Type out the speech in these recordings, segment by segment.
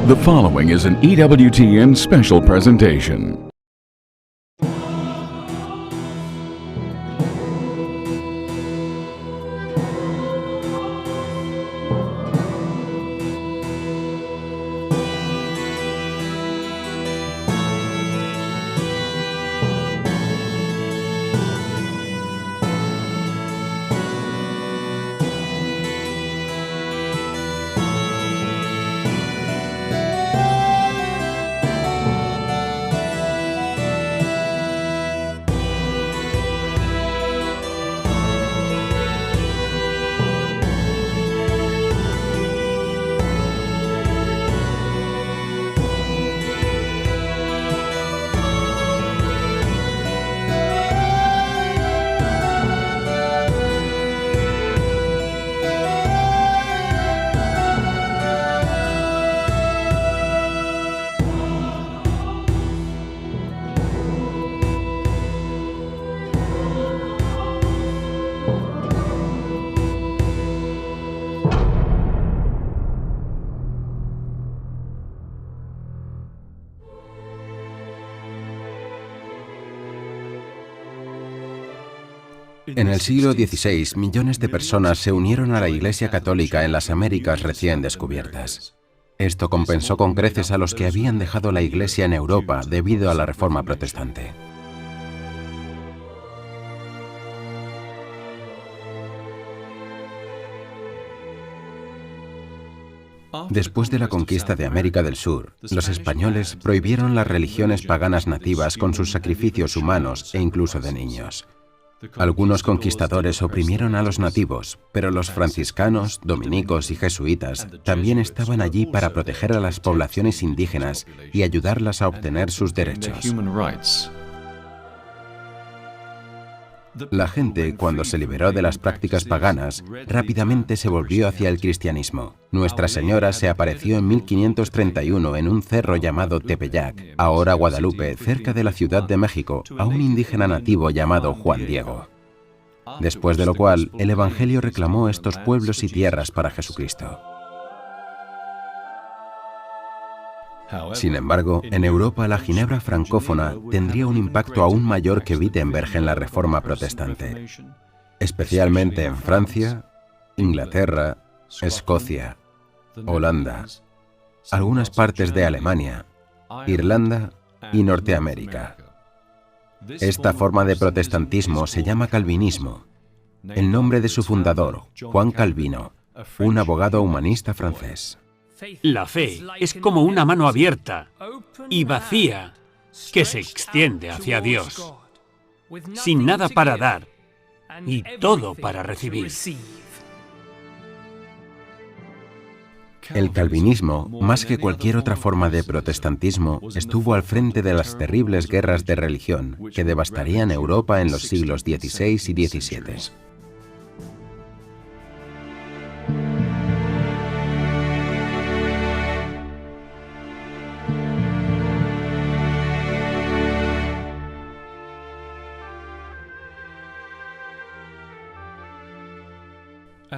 The following is an EWTN special presentation. En el siglo XVI, millones de personas se unieron a la Iglesia Católica en las Américas recién descubiertas. Esto compensó con creces a los que habían dejado la Iglesia en Europa debido a la Reforma Protestante. Después de la conquista de América del Sur, los españoles prohibieron las religiones paganas nativas con sus sacrificios humanos e incluso de niños. Algunos conquistadores oprimieron a los nativos, pero los franciscanos, dominicos y jesuitas también estaban allí para proteger a las poblaciones indígenas y ayudarlas a obtener sus derechos. La gente, cuando se liberó de las prácticas paganas, rápidamente se volvió hacia el cristianismo. Nuestra Señora se apareció en 1531 en un cerro llamado Tepeyac, ahora Guadalupe, cerca de la Ciudad de México, a un indígena nativo llamado Juan Diego. Después de lo cual, el Evangelio reclamó estos pueblos y tierras para Jesucristo. Sin embargo, en Europa la ginebra francófona tendría un impacto aún mayor que Wittenberg en la Reforma Protestante, especialmente en Francia, Inglaterra, Escocia, Holanda, algunas partes de Alemania, Irlanda y Norteamérica. Esta forma de protestantismo se llama calvinismo. El nombre de su fundador, Juan Calvino, un abogado humanista francés. La fe es como una mano abierta y vacía que se extiende hacia Dios, sin nada para dar y todo para recibir. El calvinismo, más que cualquier otra forma de protestantismo, estuvo al frente de las terribles guerras de religión que devastarían Europa en los siglos XVI y XVII.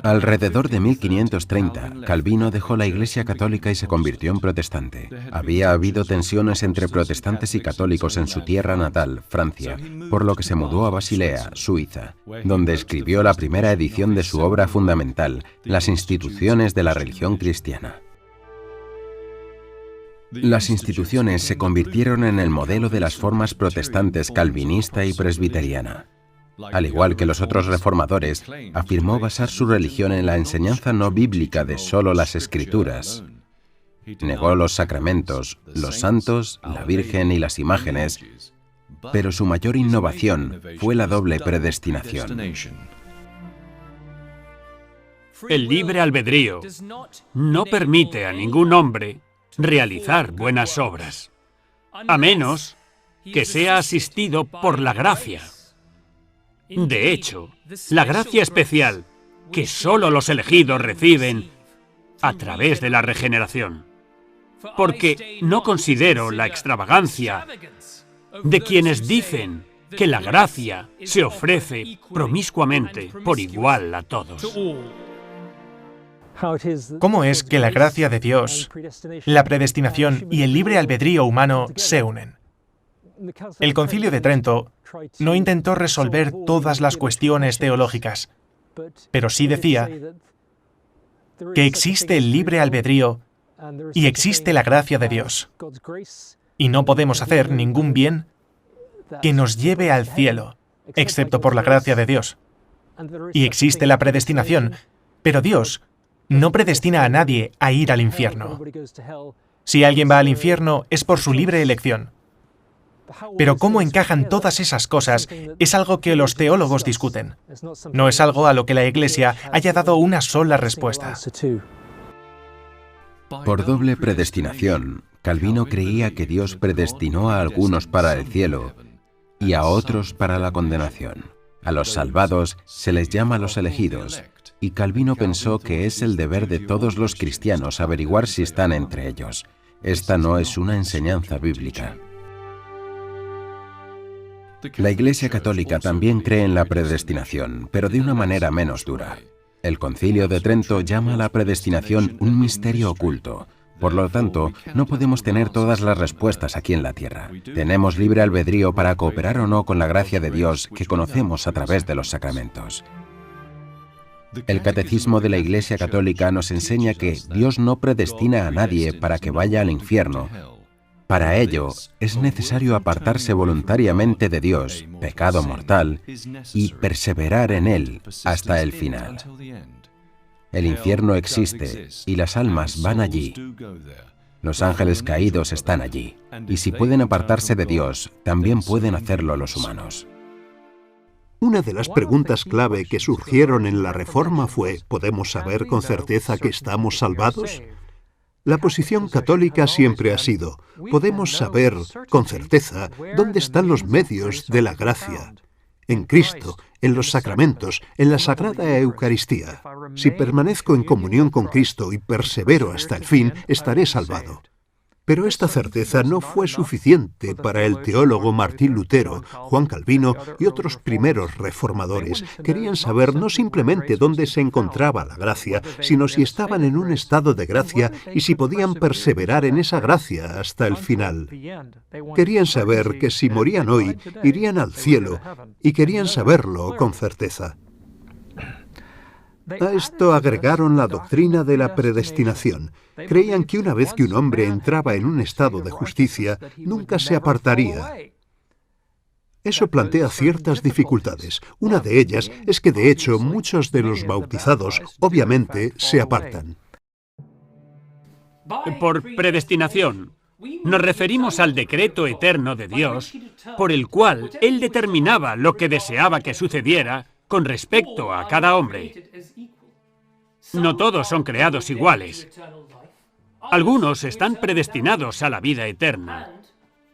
Alrededor de 1530, Calvino dejó la Iglesia Católica y se convirtió en protestante. Había habido tensiones entre protestantes y católicos en su tierra natal, Francia, por lo que se mudó a Basilea, Suiza, donde escribió la primera edición de su obra fundamental, Las instituciones de la religión cristiana. Las instituciones se convirtieron en el modelo de las formas protestantes calvinista y presbiteriana. Al igual que los otros reformadores, afirmó basar su religión en la enseñanza no bíblica de solo las Escrituras. Negó los sacramentos, los santos, la Virgen y las imágenes, pero su mayor innovación fue la doble predestinación. El libre albedrío no permite a ningún hombre realizar buenas obras, a menos que sea asistido por la gracia. De hecho, la gracia especial que solo los elegidos reciben a través de la regeneración. Porque no considero la extravagancia de quienes dicen que la gracia se ofrece promiscuamente por igual a todos. ¿Cómo es que la gracia de Dios, la predestinación y el libre albedrío humano se unen? El Concilio de Trento no intentó resolver todas las cuestiones teológicas, pero sí decía que existe el libre albedrío y existe la gracia de Dios, y no podemos hacer ningún bien que nos lleve al cielo, excepto por la gracia de Dios. Y existe la predestinación, pero Dios no predestina a nadie a ir al infierno. Si alguien va al infierno es por su libre elección. Pero cómo encajan todas esas cosas es algo que los teólogos discuten. No es algo a lo que la Iglesia haya dado una sola respuesta. Por doble predestinación, Calvino creía que Dios predestinó a algunos para el cielo y a otros para la condenación. A los salvados se les llama los elegidos, y Calvino pensó que es el deber de todos los cristianos averiguar si están entre ellos. Esta no es una enseñanza bíblica. La Iglesia Católica también cree en la predestinación, pero de una manera menos dura. El Concilio de Trento llama a la predestinación un misterio oculto. Por lo tanto, no podemos tener todas las respuestas aquí en la tierra. Tenemos libre albedrío para cooperar o no con la gracia de Dios que conocemos a través de los sacramentos. El Catecismo de la Iglesia Católica nos enseña que Dios no predestina a nadie para que vaya al infierno. Para ello, es necesario apartarse voluntariamente de Dios, pecado mortal, y perseverar en él hasta el final. El infierno existe y las almas van allí. Los ángeles caídos están allí, y si pueden apartarse de Dios, también pueden hacerlo los humanos. Una de las preguntas clave que surgieron en la Reforma fue: ¿podemos saber con certeza que estamos salvados? La posición católica siempre ha sido: podemos saber con certeza dónde están los medios de la gracia. En Cristo, en los sacramentos, en la Sagrada Eucaristía. Si permanezco en comunión con Cristo y persevero hasta el fin, estaré salvado. Pero esta certeza no fue suficiente para el teólogo Martín Lutero, Juan Calvino y otros primeros reformadores. Querían saber no simplemente dónde se encontraba la gracia, sino si estaban en un estado de gracia y si podían perseverar en esa gracia hasta el final. Querían saber que si morían hoy, irían al cielo, y querían saberlo con certeza. A esto agregaron la doctrina de la predestinación. Creían que una vez que un hombre entraba en un estado de justicia, nunca se apartaría. Eso plantea ciertas dificultades. Una de ellas es que, de hecho, muchos de los bautizados, obviamente, se apartan. Por predestinación, nos referimos al decreto eterno de Dios, por el cual Él determinaba lo que deseaba que sucediera con respecto a cada hombre. No todos son creados iguales. Algunos están predestinados a la vida eterna,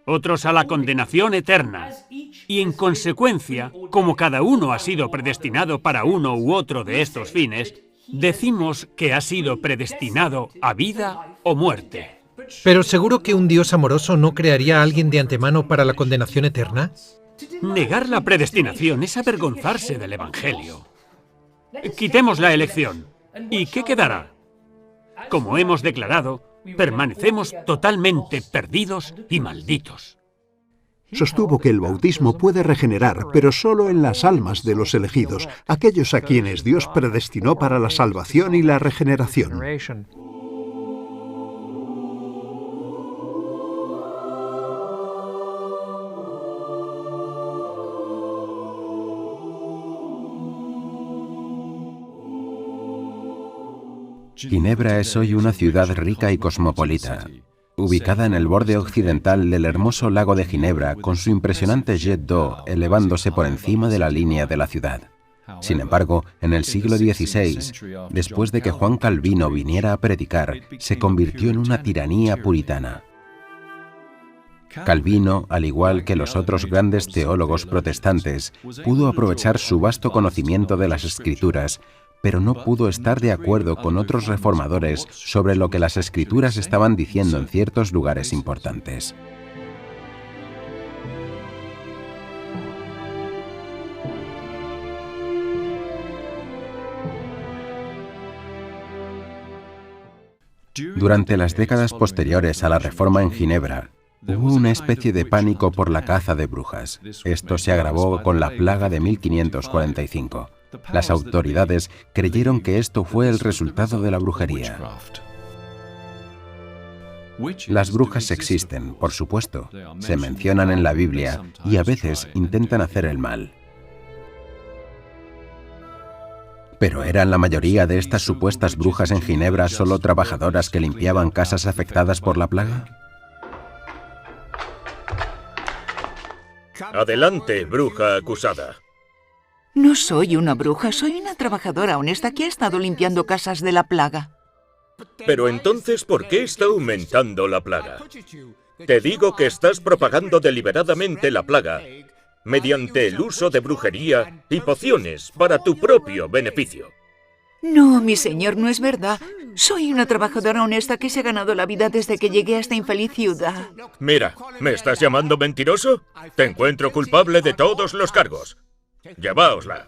otros a la condenación eterna, y en consecuencia, como cada uno ha sido predestinado para uno u otro de estos fines, decimos que ha sido predestinado a vida o muerte. Pero seguro que un Dios amoroso no crearía a alguien de antemano para la condenación eterna. Negar la predestinación es avergonzarse del Evangelio. Quitemos la elección. ¿Y qué quedará? Como hemos declarado, permanecemos totalmente perdidos y malditos. Sostuvo que el bautismo puede regenerar, pero solo en las almas de los elegidos, aquellos a quienes Dios predestinó para la salvación y la regeneración. Ginebra es hoy una ciudad rica y cosmopolita, ubicada en el borde occidental del hermoso lago de Ginebra, con su impresionante jet d'eau elevándose por encima de la línea de la ciudad. Sin embargo, en el siglo XVI, después de que Juan Calvino viniera a predicar, se convirtió en una tiranía puritana. Calvino, al igual que los otros grandes teólogos protestantes, pudo aprovechar su vasto conocimiento de las Escrituras, pero no pudo estar de acuerdo con otros reformadores sobre lo que las Escrituras estaban diciendo en ciertos lugares importantes. Durante las décadas posteriores a la Reforma en Ginebra, hubo una especie de pánico por la caza de brujas. Esto se agravó con la plaga de 1545. Las autoridades creyeron que esto fue el resultado de la brujería. Las brujas existen, por supuesto, se mencionan en la Biblia y a veces intentan hacer el mal. ¿Pero eran la mayoría de estas supuestas brujas en Ginebra solo trabajadoras que limpiaban casas afectadas por la plaga? Adelante, bruja acusada. No soy una bruja, soy una trabajadora honesta que ha estado limpiando casas de la plaga. Pero entonces, ¿por qué está aumentando la plaga? Te digo que estás propagando deliberadamente la plaga mediante el uso de brujería y pociones para tu propio beneficio. No, mi señor, no es verdad. Soy una trabajadora honesta que se ha ganado la vida desde que llegué a esta infeliz ciudad. Mira, ¿me estás llamando mentiroso? Te encuentro culpable de todos los cargos. Lleváosla.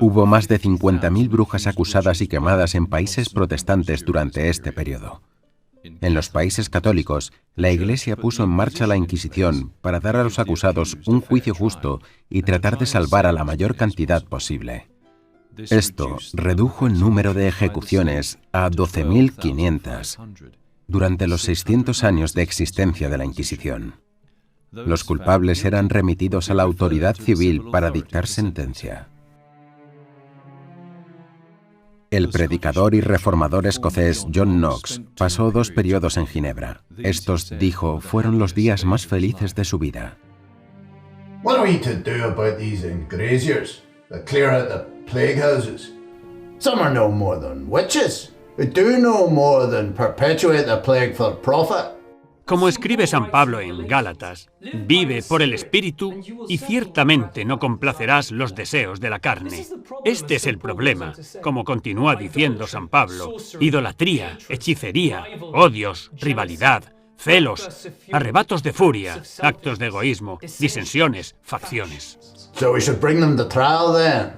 Hubo más de 50.000 brujas acusadas y quemadas en países protestantes durante este periodo. En los países católicos, la Iglesia puso en marcha la Inquisición para dar a los acusados un juicio justo y tratar de salvar a la mayor cantidad posible. Esto redujo el número de ejecuciones a 12.500 durante los 600 años de existencia de la Inquisición. Los culpables eran remitidos a la autoridad civil para dictar sentencia. El predicador y reformador escocés John Knox pasó 2 periodos en Ginebra. Estos, dijo, fueron los días más felices de su vida. What are we to do about these ingraziers that clear out the plague houses? Some are no more than witches, who do no more than perpetuate the plague for profit. Como escribe San Pablo en Gálatas, vive por el Espíritu y ciertamente no complacerás los deseos de la carne. Este es el problema, como continúa diciendo San Pablo: idolatría, hechicería, odios, rivalidad, celos, arrebatos de furia, actos de egoísmo, disensiones, facciones. So we should bring them to trial then,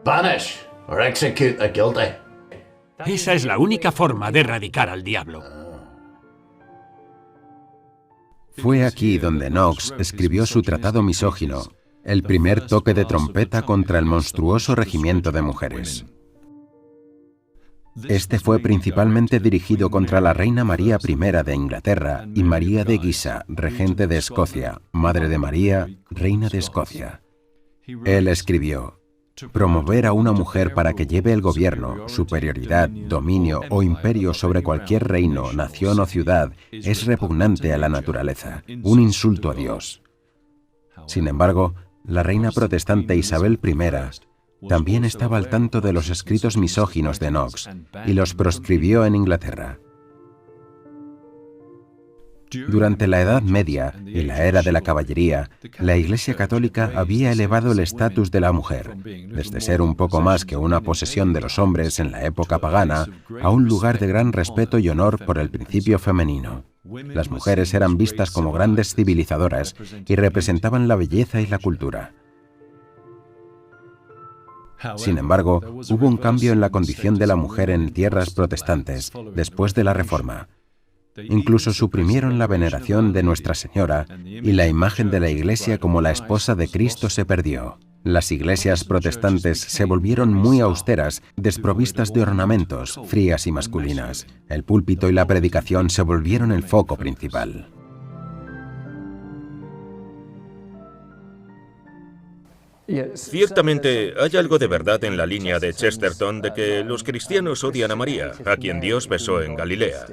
banish or execute the guilty. Esa es la única forma de erradicar al diablo. Fue aquí donde Knox escribió su tratado misógino, el primer toque de trompeta contra el monstruoso regimiento de mujeres. Este fue principalmente dirigido contra la reina María I de Inglaterra y María de Guisa, regente de Escocia, madre de María, reina de Escocia. Él escribió: promover a una mujer para que lleve el gobierno, superioridad, dominio o imperio sobre cualquier reino, nación o ciudad es repugnante a la naturaleza, un insulto a Dios. Sin embargo, la reina protestante Isabel I también estaba al tanto de los escritos misóginos de Knox y los proscribió en Inglaterra. Durante la Edad Media y la era de la caballería, la Iglesia Católica había elevado el estatus de la mujer, desde ser un poco más que una posesión de los hombres en la época pagana, a un lugar de gran respeto y honor por el principio femenino. Las mujeres eran vistas como grandes civilizadoras y representaban la belleza y la cultura. Sin embargo, hubo un cambio en la condición de la mujer en tierras protestantes después de la Reforma. Incluso suprimieron la veneración de Nuestra Señora y la imagen de la Iglesia como la esposa de Cristo se perdió. Las iglesias protestantes se volvieron muy austeras, desprovistas de ornamentos, frías y masculinas. El púlpito y la predicación se volvieron el foco principal. Ciertamente, hay algo de verdad en la línea de Chesterton de que los cristianos odian a María, a quien Dios besó en Galilea.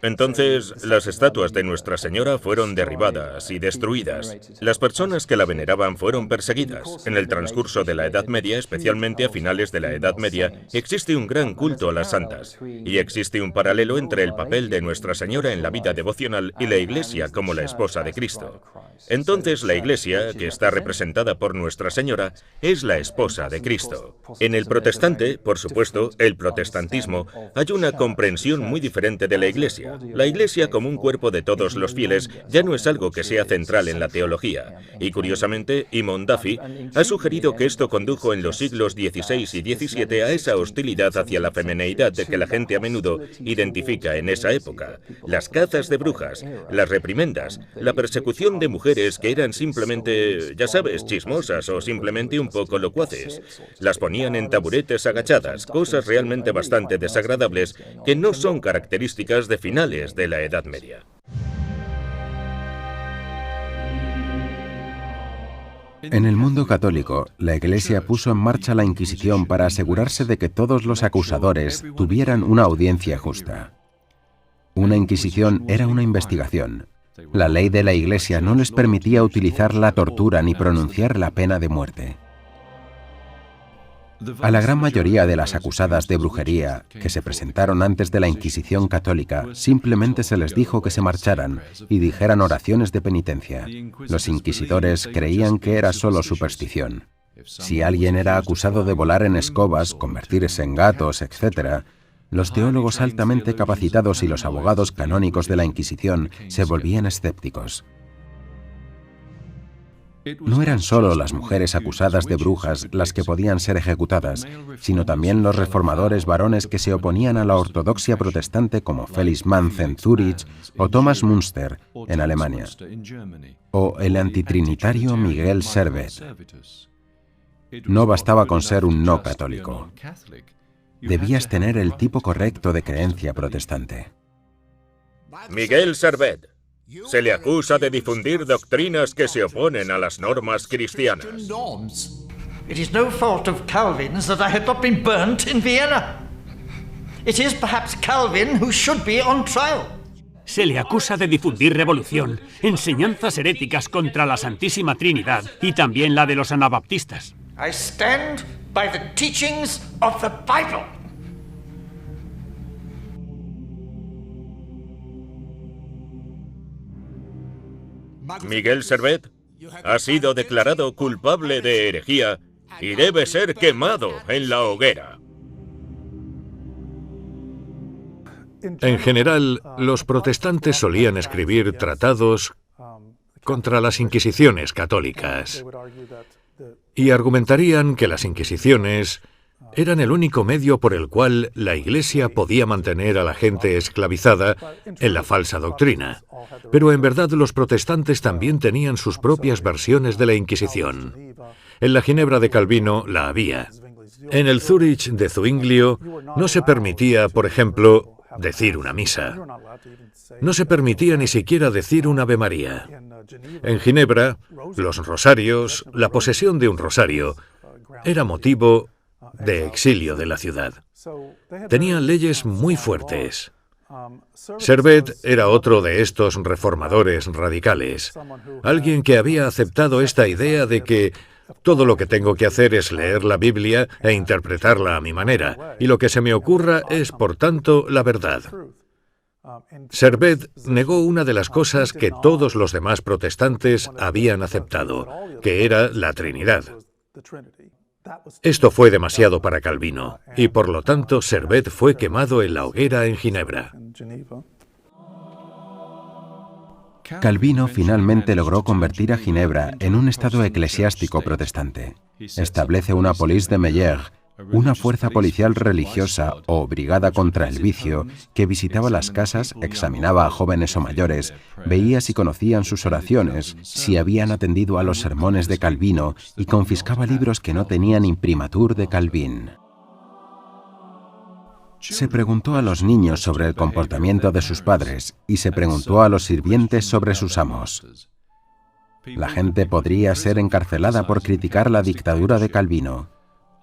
Entonces, las estatuas de Nuestra Señora fueron derribadas y destruidas. Las personas que la veneraban fueron perseguidas. En el transcurso de la Edad Media, especialmente a finales de la Edad Media, existe un gran culto a las santas. Y existe un paralelo entre el papel de Nuestra Señora en la vida devocional y la Iglesia como la esposa de Cristo. Entonces, la Iglesia, que está representada por Nuestra Señora, es la esposa de Cristo. En el protestante, por supuesto, el protestantismo, hay una comprensión muy diferente de la Iglesia. La Iglesia como un cuerpo de todos los fieles ya no es algo que sea central en la teología. Y curiosamente, Eamon Duffy ha sugerido que esto condujo en los siglos XVI y XVII a esa hostilidad hacia la femineidad de que la gente a menudo identifica en esa época. Las cazas de brujas, las reprimendas, la persecución de mujeres que eran simplemente, ya sabes, chismosas o simplemente un poco locuaces. Las ponían en taburetes agachadas, cosas realmente bastante desagradables que no son características de finales de la Edad Media. En el mundo católico, la Iglesia puso en marcha la Inquisición para asegurarse de que todos los acusadores tuvieran una audiencia justa. Una Inquisición era una investigación. La ley de la Iglesia no les permitía utilizar la tortura ni pronunciar la pena de muerte. A la gran mayoría de las acusadas de brujería que se presentaron antes de la Inquisición católica, simplemente se les dijo que se marcharan y dijeran oraciones de penitencia. Los inquisidores creían que era solo superstición. Si alguien era acusado de volar en escobas, convertirse en gatos, etc., los teólogos altamente capacitados y los abogados canónicos de la Inquisición se volvían escépticos. No eran solo las mujeres acusadas de brujas las que podían ser ejecutadas, sino también los reformadores varones que se oponían a la ortodoxia protestante como Felix Manz en Zúrich o Thomas Münster en Alemania, o el antitrinitario Miguel Servet. No bastaba con ser un no católico. Debías tener el tipo correcto de creencia protestante. Miguel Servet. Se le acusa de difundir doctrinas que se oponen a las normas cristianas. It is no fault of Calvin's that I have not been burnt in Vienna. It is perhaps Calvin who should be on trial. Se le acusa de difundir revolución, enseñanzas heréticas contra la Santísima Trinidad y también la de los anabaptistas. I stand by the teachings of the Bible. Miguel Servet ha sido declarado culpable de herejía y debe ser quemado en la hoguera. En general, los protestantes solían escribir tratados contra las inquisiciones católicas y argumentarían que las inquisiciones eran el único medio por el cual la Iglesia podía mantener a la gente esclavizada en la falsa doctrina. Pero en verdad los protestantes también tenían sus propias versiones de la Inquisición. En la Ginebra de Calvino la había. En el Zúrich de Zuinglio no se permitía, por ejemplo, decir una misa. No se permitía ni siquiera decir un Ave María. En Ginebra, los rosarios, la posesión de un rosario, era motivo de exilio de la ciudad. Tenían leyes muy fuertes. Servet era otro de estos reformadores radicales, alguien que había aceptado esta idea de que todo lo que tengo que hacer es leer la Biblia e interpretarla a mi manera, y lo que se me ocurra es, por tanto, la verdad. Servet negó una de las cosas que todos los demás protestantes habían aceptado, que era la Trinidad. Esto fue demasiado para Calvino, y por lo tanto Servet fue quemado en la hoguera en Ginebra. Calvino finalmente logró convertir a Ginebra en un estado eclesiástico protestante. Establece una police de Meyer, una fuerza policial religiosa o brigada contra el vicio que visitaba las casas, examinaba a jóvenes o mayores, veía si conocían sus oraciones, si habían atendido a los sermones de Calvino y confiscaba libros que no tenían imprimatur de Calvin. Se preguntó a los niños sobre el comportamiento de sus padres y se preguntó a los sirvientes sobre sus amos. La gente podría ser encarcelada por criticar la dictadura de Calvino.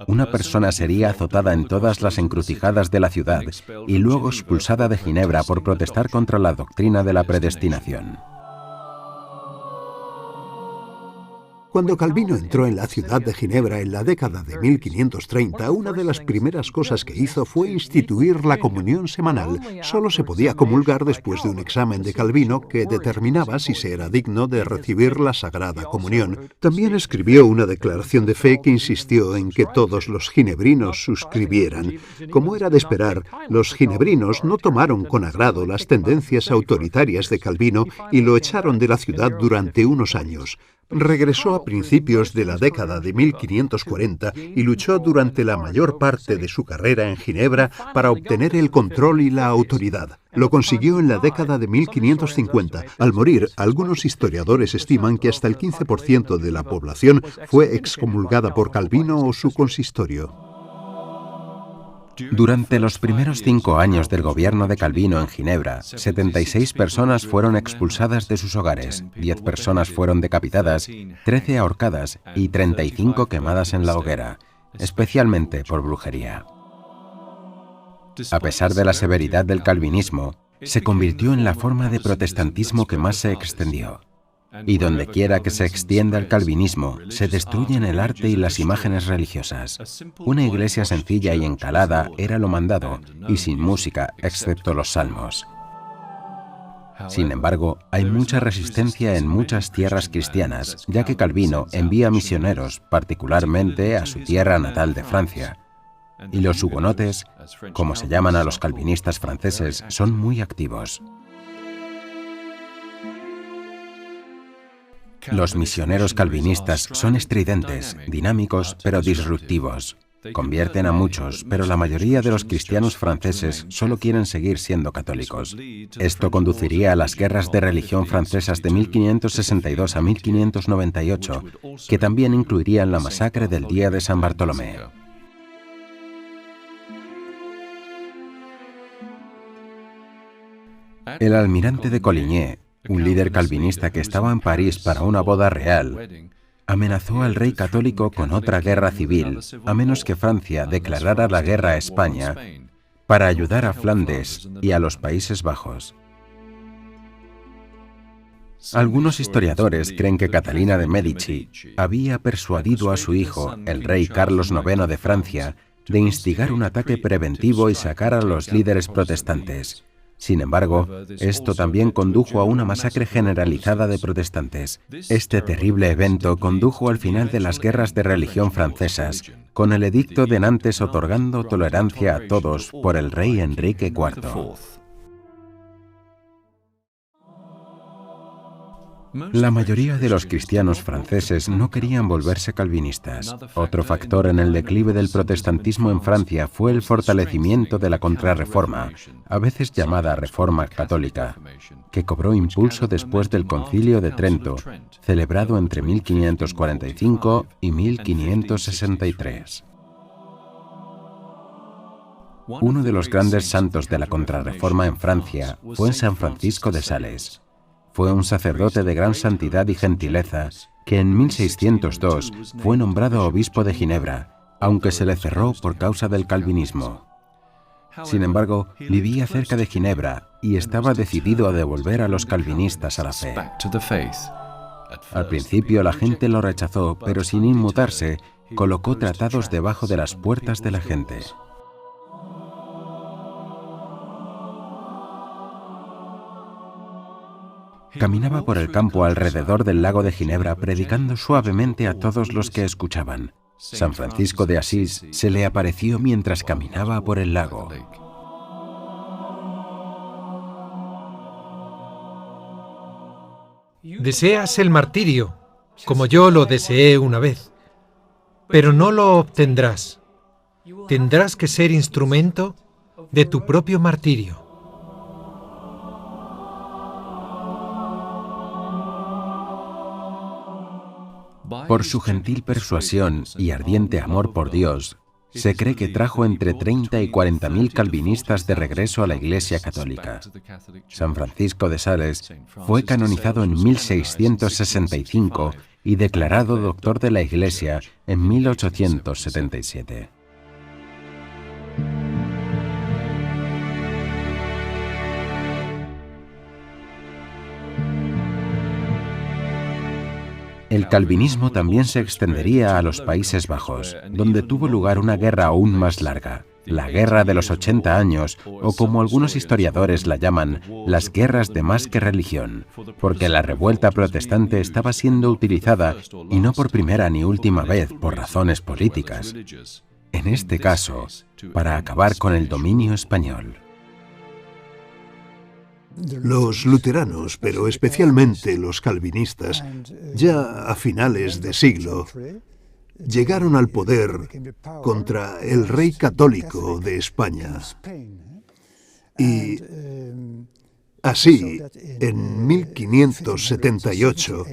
una persona sería azotada en todas las encrucijadas de la ciudad y luego expulsada de Ginebra por protestar contra la doctrina de la predestinación. Cuando Calvino entró en la ciudad de Ginebra en la década de 1530, una de las primeras cosas que hizo fue instituir la comunión semanal. Solo se podía comulgar después de un examen de Calvino que determinaba si se era digno de recibir la Sagrada Comunión. También escribió una declaración de fe que insistió en que todos los ginebrinos suscribieran. Como era de esperar, los ginebrinos no tomaron con agrado las tendencias autoritarias de Calvino y lo echaron de la ciudad durante unos años. Regresó a principios de la década de 1540 y luchó durante la mayor parte de su carrera en Ginebra para obtener el control y la autoridad. Lo consiguió en la década de 1550. Al morir, algunos historiadores estiman que hasta el 15% de la población fue excomulgada por Calvino o su consistorio. Durante los primeros 5 años del gobierno de Calvino en Ginebra, 76 personas fueron expulsadas de sus hogares, 10 personas fueron decapitadas, 13 ahorcadas y 35 quemadas en la hoguera, especialmente por brujería. A pesar de la severidad del calvinismo, se convirtió en la forma de protestantismo que más se extendió. Y donde quiera que se extienda el calvinismo, se destruyen el arte y las imágenes religiosas. Una iglesia sencilla y encalada era lo mandado, y sin música, excepto los salmos. Sin embargo, hay mucha resistencia en muchas tierras cristianas, ya que Calvino envía misioneros, particularmente a su tierra natal de Francia. Y los hugonotes, como se llaman a los calvinistas franceses, son muy activos. Los misioneros calvinistas son estridentes, dinámicos, pero disruptivos. Convierten a muchos, pero la mayoría de los cristianos franceses solo quieren seguir siendo católicos. Esto conduciría a las guerras de religión francesas de 1562 a 1598, que también incluirían la masacre del día de San Bartolomé. El almirante de Coligny, un líder calvinista que estaba en París para una boda real, amenazó al rey católico con otra guerra civil, a menos que Francia declarara la guerra a España para ayudar a Flandes y a los Países Bajos. Algunos historiadores creen que Catalina de Medici había persuadido a su hijo, el rey Carlos IX de Francia, de instigar un ataque preventivo y sacar a los líderes protestantes. Sin embargo, esto también condujo a una masacre generalizada de protestantes. Este terrible evento condujo al final de las guerras de religión francesas, con el edicto de Nantes otorgando tolerancia a todos por el rey Enrique IV. La mayoría de los cristianos franceses no querían volverse calvinistas. Otro factor en el declive del protestantismo en Francia fue el fortalecimiento de la Contrarreforma, a veces llamada Reforma Católica, que cobró impulso después del Concilio de Trento, celebrado entre 1545 y 1563. Uno de los grandes santos de la Contrarreforma en Francia fue San Francisco de Sales. Fue un sacerdote de gran santidad y gentileza que en 1602 fue nombrado obispo de Ginebra, aunque se le cerró por causa del calvinismo. Sin embargo, vivía cerca de Ginebra y estaba decidido a devolver a los calvinistas a la fe. Al principio la gente lo rechazó, pero sin inmutarse, colocó tratados debajo de las puertas de la gente. Caminaba por el campo alrededor del lago de Ginebra predicando suavemente a todos los que escuchaban. San Francisco de Asís se le apareció mientras caminaba por el lago. Deseas el martirio, como yo lo deseé una vez, pero no lo obtendrás. Tendrás que ser instrumento de tu propio martirio. Por su gentil persuasión y ardiente amor por Dios, Se cree que trajo entre 30 y 40.000 calvinistas de regreso a la Iglesia Católica. San Francisco de Sales fue canonizado en 1665 y declarado doctor de la Iglesia en 1877. El calvinismo también se extendería a los Países Bajos, donde tuvo lugar una guerra aún más larga, la Guerra de los 80 años, o como algunos historiadores la llaman, las guerras de más que religión, porque la revuelta protestante estaba siendo utilizada, y no por primera ni última vez, por razones políticas. En este caso, para acabar con el dominio español. Los luteranos, pero especialmente los calvinistas, ya a finales de siglo, llegaron al poder contra el rey católico de España. Y así, en 1578,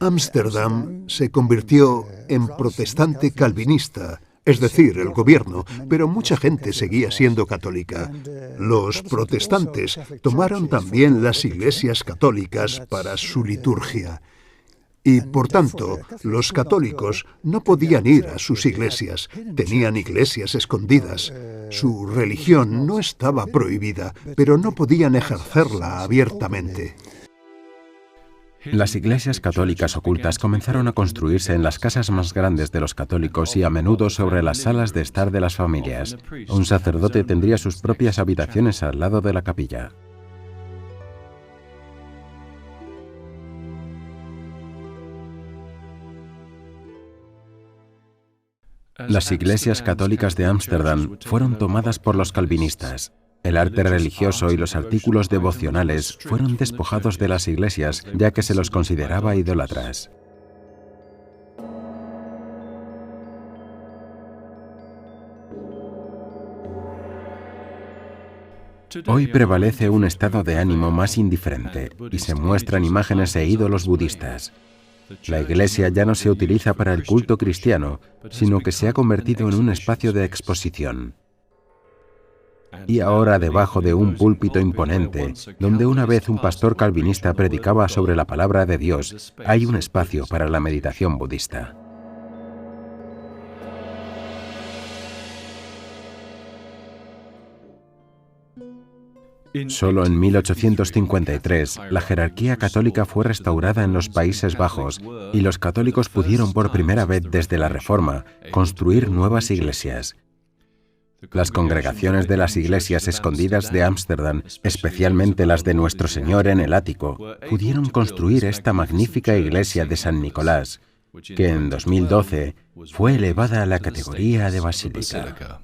Ámsterdam se convirtió en protestante calvinista, es decir, el gobierno, pero mucha gente seguía siendo católica. Los protestantes tomaron también las iglesias católicas para su liturgia. Y, por tanto, los católicos no podían ir a sus iglesias, tenían iglesias escondidas. Su religión no estaba prohibida, pero no podían ejercerla abiertamente. Las iglesias católicas ocultas comenzaron a construirse en las casas más grandes de los católicos y a menudo sobre las salas de estar de las familias. Un sacerdote tendría sus propias habitaciones al lado de la capilla. Las iglesias católicas de Ámsterdam fueron tomadas por los calvinistas. El arte religioso y los artículos devocionales fueron despojados de las iglesias, ya que se los consideraba idólatras. Hoy prevalece un estado de ánimo más indiferente y se muestran imágenes e ídolos budistas. La iglesia ya no se utiliza para el culto cristiano, sino que se ha convertido en un espacio de exposición. Y ahora, debajo de un púlpito imponente, donde una vez un pastor calvinista predicaba sobre la palabra de Dios, hay un espacio para la meditación budista. Solo en 1853, la jerarquía católica fue restaurada en los Países Bajos y los católicos pudieron por primera vez desde la Reforma construir nuevas iglesias. Las congregaciones de las iglesias escondidas de Ámsterdam, especialmente las de Nuestro Señor en el ático, pudieron construir esta magnífica iglesia de San Nicolás, que en 2012 fue elevada a la categoría de basílica.